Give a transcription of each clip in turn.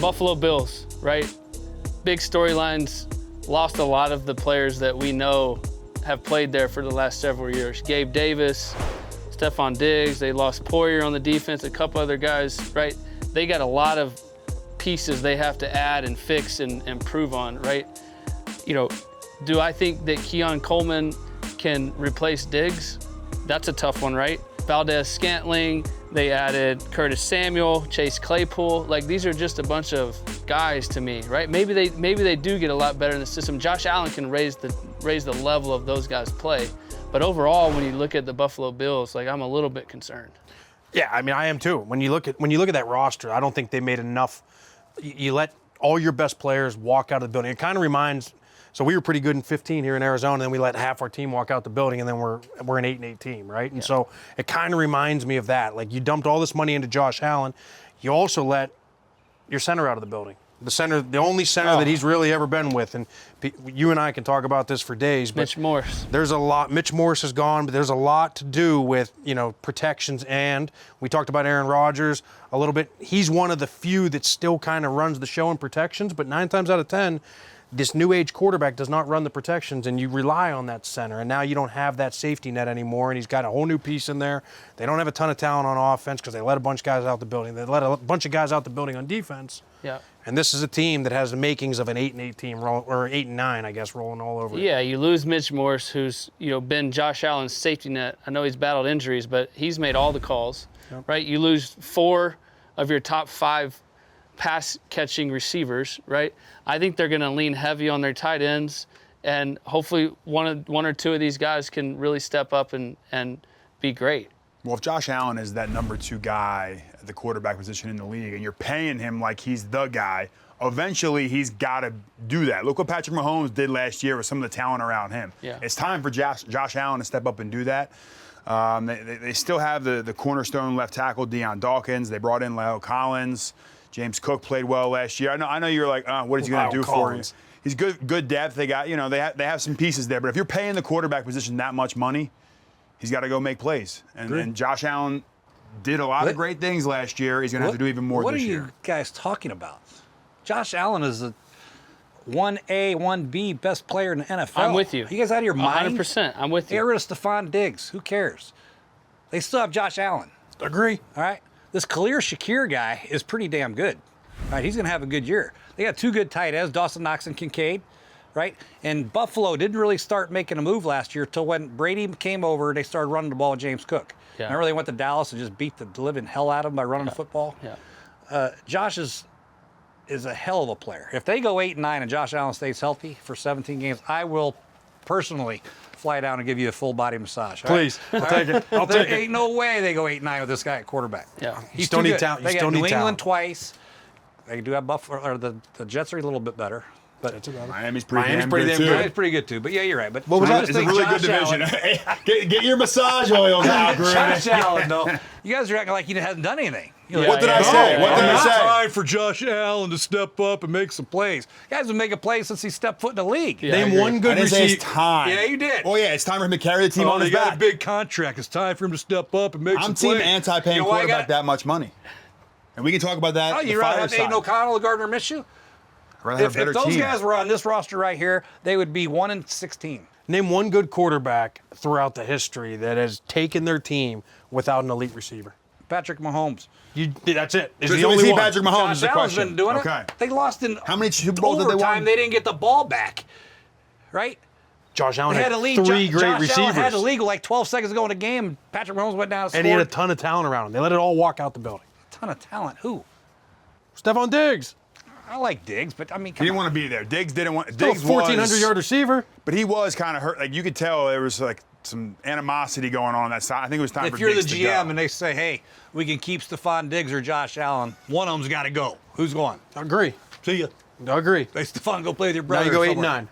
Buffalo Bills, right? Big storylines, lost a lot of the players that we know have played there for the last several years. Gabe Davis, Stefon Diggs, they lost Poyer on the defense, a couple other guys, right? They got a lot of pieces they have to add and fix and improve on, right? You know, do I think that Keon Coleman can replace Diggs? That's a tough one, right? Valdez-Scantling, they added Curtis Samuel, Chase Claypool. Like, these are just a bunch of guys to me, right? Maybe they do get a lot better in the system. Josh Allen can raise the level of those guys' play. But overall, when you look at the Buffalo Bills, like, I'm a little bit concerned. Yeah, I mean, I am too. When you look at that roster, I don't think they made enough. You let all your best players walk out of the building. It kind of reminds. So we were pretty good in 15 here in Arizona, and then we let half our team walk out the building, and then we're an 8-8 team, right? And so it kind of reminds me of that. Like, you dumped all this money into Josh Allen. You also let your center out of the building. The only center that he's really ever been with. And you and I can talk about this for days. But Mitch Morse. There's a lot. Mitch Morse is gone, but there's a lot to do with, protections. And we talked about Aaron Rodgers a little bit. He's one of the few that still kind of runs the show in protections, but 9 times out of 10, this new age quarterback does not run the protections, and you rely on that center. And now you don't have that safety net anymore, and he's got a whole new piece in there. They don't have a ton of talent on offense because they let a bunch of guys out the building. They let a bunch of guys out the building on defense. Yeah. And this is a team that has the makings of an 8-8 team, or 8-9, I guess, rolling all over. Yeah, you lose Mitch Morse, who's been Josh Allen's safety net. I know he's battled injuries, but he's made all the calls, right? You lose 4 of your top 5 pass-catching receivers, right? I think they're going to lean heavy on their tight ends, and hopefully one or two of these guys can really step up and be great. Well, if Josh Allen is that number 2 guy at the quarterback position in the league, and you're paying him like he's the guy, eventually he's got to do that. Look what Patrick Mahomes did last year with some of the talent around him. Yeah. It's time for Josh Allen to step up and do that. They still have the cornerstone left tackle, Deion Dawkins. They brought in La'el Collins. James Cook played well last year. I know you're like, what is he going to do for you? He's good depth. They got, they have some pieces there. But if you're paying the quarterback position that much money, he's got to go make plays. And Josh Allen did a lot of great things last year. He's going to have to do even more this year. What are you guys talking about? Josh Allen is a 1A, 1B best player in the NFL. I'm with you. You guys out of your mind? 100%. I'm with you. Get rid of Stefon Diggs. Who cares? They still have Josh Allen. Agree. All right? This Khalil Shakir guy is pretty damn good. All right, he's going to have a good year. They got 2 good tight ends, Dawson Knox and Kincaid, right? And Buffalo didn't really start making a move last year till when Brady came over, they started running the ball with James Cook. Yeah. Remember they went to Dallas and just beat the living hell out of him by running the football? Yeah. Josh is a hell of a player. If they go 8-9 and Josh Allen stays healthy for 17 games, I will personally fly down and give you a full body massage. Please, I'll take it. I'll take it. Ain't no way they go 8-9 with this guy at quarterback. Yeah. He's still too need good. talent. They You got still New need England talent. twice. They do have Buffalo, or the Jets are a little bit better. But Miami's pretty damn pretty good, damn too. good. it's pretty good too. But yeah, you're right. But What was I that? just It's a think really good Josh division. Allen- Get your massage oils out, Josh Gruden. Allen, though. You guys are acting like he hasn't done anything. You're like, What did I say? What did I say? Time for Josh Allen to step up and make some plays. He hasn't made a play since he stepped foot in the league. Yeah. I Name agree. one I good didn't say receiver. it's time. Yeah, you did. Oh, yeah, it's time for him to carry the team on they his got back. a big contract. It's time for him to step up and make some I'm plays. team anti-paying You know why I quarterback got- that much money. And we can talk about that. Oh, the you rather have fireside. Aiden O'Connell or Gardner Minshew? I'd rather have If a better those team. guys were on this roster right here, they would be 1-16. Name one good quarterback throughout the history that has taken their team without an elite receiver. Patrick Mahomes. That's it. Is So the is only he one. Patrick Mahomes is Josh the Allen's question. been doing Okay. it. They lost in How many Super Bowls did they overtime. win? They didn't get the ball back, right? Josh Allen They had had a lead. 3 great Josh receivers. Allen had a lead with like 12 seconds to go in the game. Patrick Mahomes went down and and he had a scored. ton of talent around him. They let it all walk out the building. Ton of talent. Who? Stefon Diggs. I like Diggs, but I mean, He come didn't on. want to be there. Diggs didn't want. Still a Diggs 1,400-yard receiver. but he was kind of hurt. Like you could tell there was like some animosity going on that side. I think it was time If for you're the Diggs to GM go. and they say, "Hey, we can keep Stefon Diggs or Josh Allen," one of them's got to go. Who's going? I agree. See ya. I agree. Hey, Stefon, go play with your Now brother. you go somewhere. 8-9.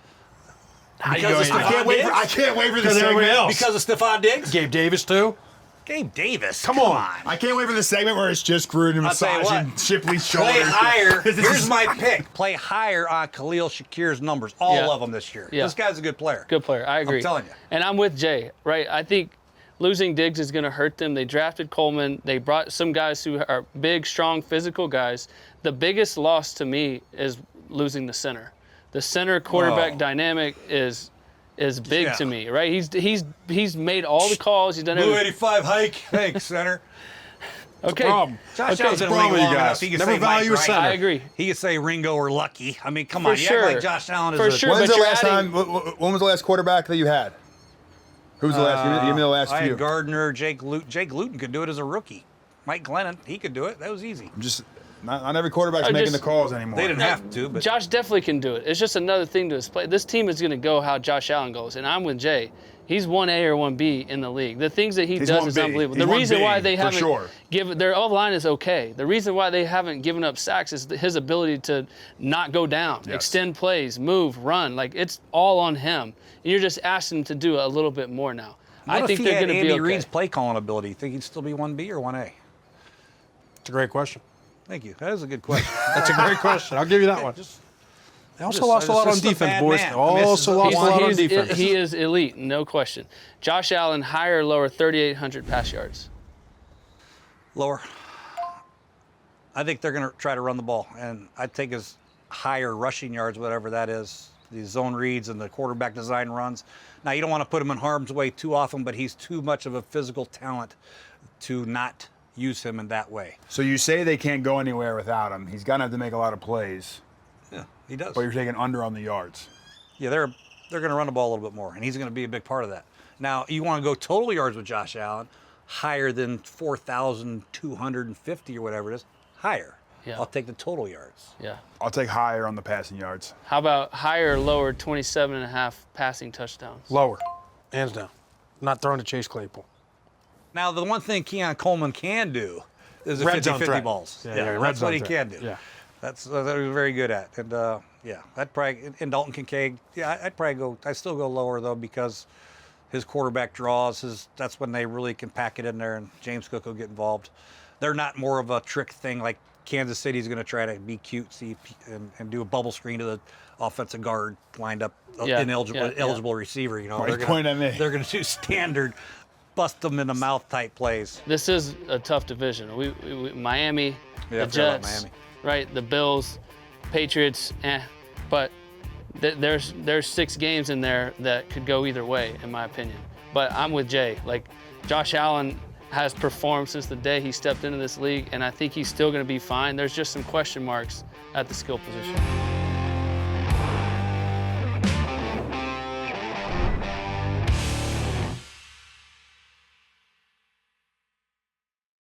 Because of I can't Stefon wait. Diggs? I can't wait for the Because of everybody segment. else. Because of Stefon Diggs? Gabe Davis too. Gabe Davis. Come on. I can't wait for the segment where it's just Gruden I'll tell you massaging what. Shipley's Play shoulders. higher. This is- Here's my pick. Play higher on Khalil Shakir's numbers. All Yeah. of them this year. Yeah. This guy's a good player. Good player. I agree. telling you. And I'm with Jay, right? I think, losing Diggs is going to hurt them. They drafted Coleman. They brought some guys who are big, strong, physical guys. The biggest loss to me is losing the center. The center quarterback dynamic is big to me, right? He's made all the calls. He's done Blue everything. 85 hike. Thanks, center. Okay. Problem. Josh Okay, Allen's been in the problem league with you long guys. enough. He can Never say value Mike, a right? center. I agree. He could say Ringo or Lucky. I mean, come For on. You sure. act like Josh Allen is For a... sure. When's but the you're last adding- time? When was the last quarterback that you had? Who was the last? Give me the last I few. had Gardner, Jake Luton could do it as a rookie. Mike Glennon, he could do it. That was easy. Just not every quarterback's making the calls anymore. They didn't have to, but Josh definitely can do it. It's just another thing to his play. This team is going to go how Josh Allen goes, and I'm with Jay. He's 1A or 1B in the league. The things that he He's does is 1B. unbelievable. He's The reason 1B, why they for haven't sure. given their O-line is okay. The reason why they haven't given up sacks is his ability to not go down, extend plays, move, run. Like, it's all on him. And you're just asking him to do a little bit more now. what I think if he they're had going to Andy be okay. Reid's play calling ability? You think he'd still be 1B or 1A? It's a great question. Thank you. That is a good question. That's a great question. I'll give you that one. They also just- lost a lot on just a defense, bad boys. man. They I mean, also lost a lot on He's- defense. He is elite, no question. Josh Allen, higher or lower 3,800 pass yards? Lower. I think they're going to try to run the ball, and I think his higher rushing yards, whatever that is, the zone reads and the quarterback design runs. Now, you don't want to put him in harm's way too often, but he's too much of a physical talent to not use him in that way. So you say they can't go anywhere without him. He's gonna have to make a lot of plays. Yeah, he does. But you're taking under on the yards. Yeah, they're going to run the ball a little bit more, and he's going to be a big part of that. Now, you want to go total yards with Josh Allen, higher than 4,250 or whatever it is, higher. Yeah. I'll take the total yards. Yeah. I'll take higher on the passing yards. How about higher or lower 27.5 passing touchdowns? Lower, hands down. Not throwing to Chase Claypool. Now, the one thing Keon Coleman can do is the Red zone 50-50 threat. balls. Yeah, red that's zone what he threat. can do. Yeah. That's that he's very good at. And I'd probably and Dalton Kincaid. Yeah, I'd probably go. I still go lower though because his quarterback draws. That's when they really can pack it in there, and James Cook will get involved. They're not more of a trick thing like Kansas City's going to try to be cutesy and do a bubble screen to the offensive guard lined up, eligible receiver. You know, Why are you pointing at me? They're going to do standard, bust them in the mouth type plays. This is a tough division. We Miami, Yeah, I the forgot about Jets, Miami. right? The Bills, Patriots, but there's 6 games in there that could go either way, in my opinion. But I'm with Jay. Like, Josh Allen has performed since the day he stepped into this league, and I think he's still going to be fine. There's just some question marks at the skill position.